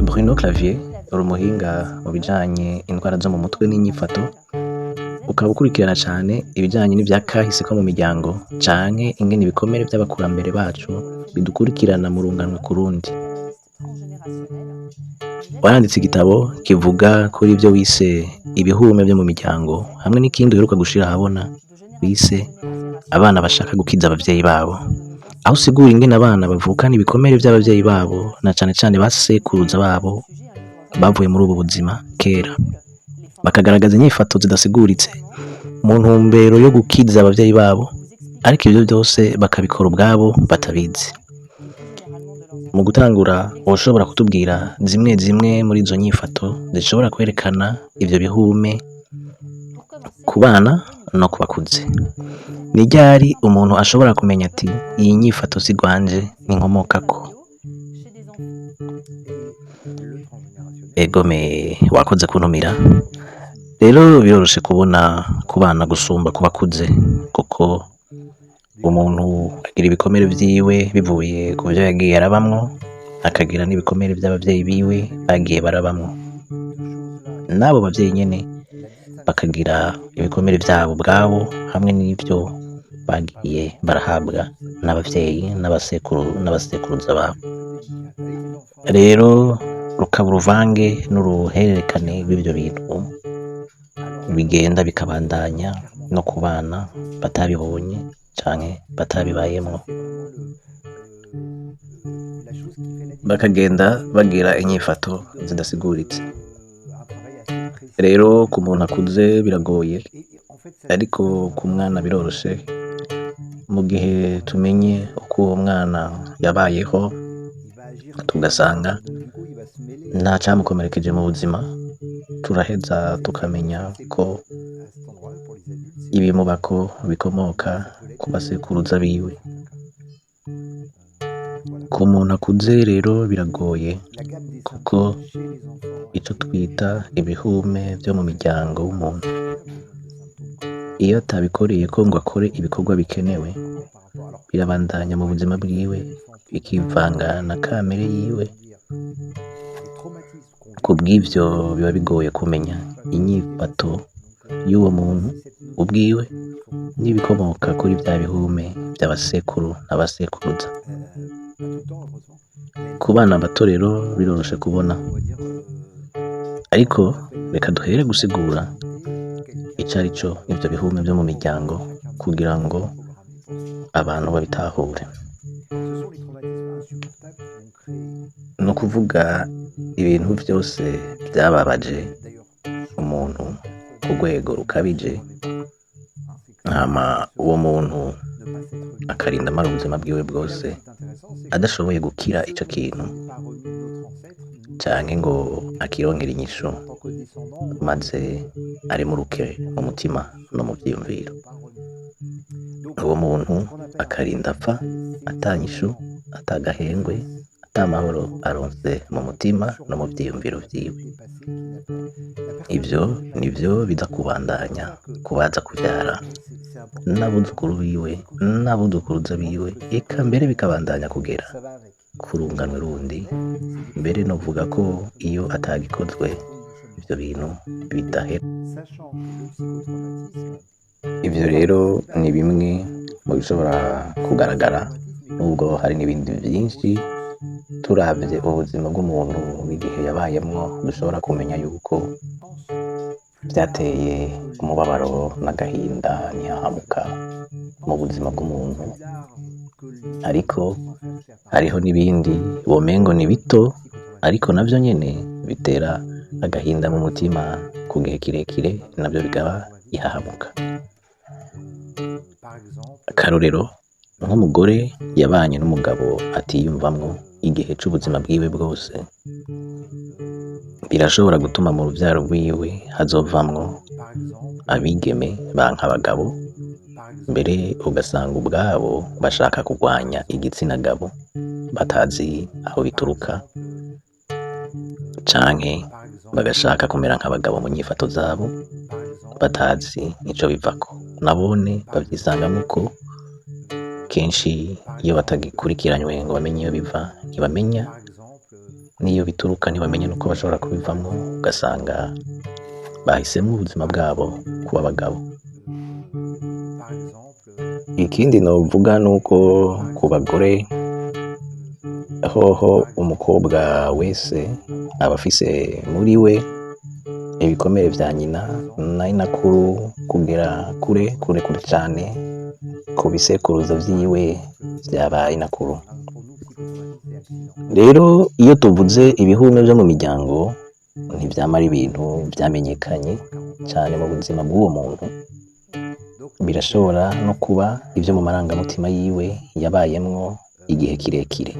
Bruno Clavier uri umuhinga mu bijanye indwara zo mu mutwe n'inyifato, ukaba ukurikirana cane ibijanye n'ivyakahise ko mu miryango canke ingene ibikomere vy'abakurambere bacu bidukurikirana mu runganwe ku rundi. Waranditse igitabo kivuga kuri ivyo wise ibihume vyo mu miryango, hamwe n'ikindi uheruka gushira ahabona wise abana bashaka gukiza abavyeyi babo, aho usigura ingene abana bavukana ibikomere vy'abavyeyi babo na cane cane ba sekuruza babo bavuye muri ubu buzima kera, bakagaragaza inyifato zidasiguritse mu ntumbero yo gukiza abavyeyi babo, ariko ivyo vyose bakabikora ubwabo batabizi. Mu gutangura woshobora kutubwira zimwe zimwe muri izo nyifato zishobora kwerekana ivyo bihume ku bana no ku bakuze? Ni ryari umuntu ashobora kumenya ati iyi nyifato si gwanje ninkomokako? Egome wakoze kuntumira. Rero biroroshe kubona ku bana gusumba ku bakuze, kuko umuntu agira ibikomere vyiwe bivuye ku vyo yagiye arabamwo, akagira n'ibikomere vy'abavyeyi biwe bagiye barabamwo. N'abo bavyeyi nyene bakagira ibikomere vyabo ubwabo hamwe n'ivyo bagiye barahabwa n'abavyeyi n'abasekuruza babo. Rero rukaba uruvange n'uruhererekane rw'ivyo bintu bigenda bikabandanya no ku bana batabibonye canke batabibayemwo, bakagenda bagira inyifato zidasiguritse. Rero ku muntu akuze biragoye, ariko ku mwana biroroshe mu gihe tumenye uko uwo mwana yabayeho, tugasanga nta camukomerekeje mu buzima, turaheza tukamenya ko ibimubako bikomoka ku basekuruza biwe. Ku muntu akuze rero biragoye, kuko ico twita ibihume vyo mu miryango w'umuntu, iyo atabikoreye ko ngo akore ibikorwa bikenewe, birabandanya mu buzima bwiwe bikivanga na kamere yiwe. Kubw'ivyo biba bigoye kumenya inyifato y'uwo muntu ubwiwe n'ibikomoka kuri vya bihume vy'abasekuru n'abasekuruza. Ku bana bato rero biroroshe kubona, ariko reka duhere gusigura ico arico ivyo bihume vyo mu miryango kugira ngo abantu babitahure. Ni ukuvuga ibintu vyose vyababaje umuntu ku rwego rukabije, hama uwo muntu akarinda amara ubuzima bwiwe bwose adashoboye gukira ico kintu canke ngo akirongere inyishu, maze arimuruke mu mutima no mu vyiyumviro. Uwo muntu akarinda apfa ata nyishu, ata gahengwe, ata mahoro aronse mu mutima no mu vyiyumviro vyiwe. Ivyo nivyo biza kubandanya kubaza kuvyara n'abuzukuru biwe n'abuzukuruza biwe, eka mbere bikabandanya kugera ku runganwe rundi. Mbere novuga ko iyo atagikozwe ivyo bintu bidahera. Ivyo rero ni bimwe mu bishobora kugaragara, nubwo hari n'ibindi vyinshi turavye ubuzima bw'umuntu n'igihe yabayemwo dushobora kumenya yuko vyateye umubabaro n'agahinda ntihahamuka mu buzima bw'umuntu. Ariko hariho n'ibindi womengo ni bito, ariko navyo nyene bitera agahinda mu mutima ku gihe kirekire, navyo bikaba ihahamuka. Akarorero nk'umugore yabanye n'umugabo atiyumvamwo igihe c'ubuzima bwiwe bwose, birashobora gutuma mu ruvyaro rwiwe hazovamwo abigeme banka abagabo, mbere ugasanga ubwabo bashaka kurwanya igitsina gabo batazi aho bituruka, canke bagashaka kumera nk'abagabo mu nyifato zabo batazi ico bivako. Nabone bavyisangamwo ko kenshi iyo batagikurikiranywe ngo bamenye iyo biva, ntibamenya n'iyo bituruka ntibamenye n'uko bashobora kubivamwo, ugasanga bahisemwo ubuzima bwabo kuba abagabo. Ikindi novuga nuko ku bagore hoho umukobwa wese aba afise muri we ibikomere vya nyina na inakuru kugera kure cane ku bisekuruza vyiwe vya ba inakuru. Rero iyo tuvuze ibihume vyo mu miryango ntivyama ari ibintu vyamenyekanye cane mu buzima bw'uwo muntu, birashobora no kuba ivyo mu marangamutima yiwe yabayemwo igihe kirekire.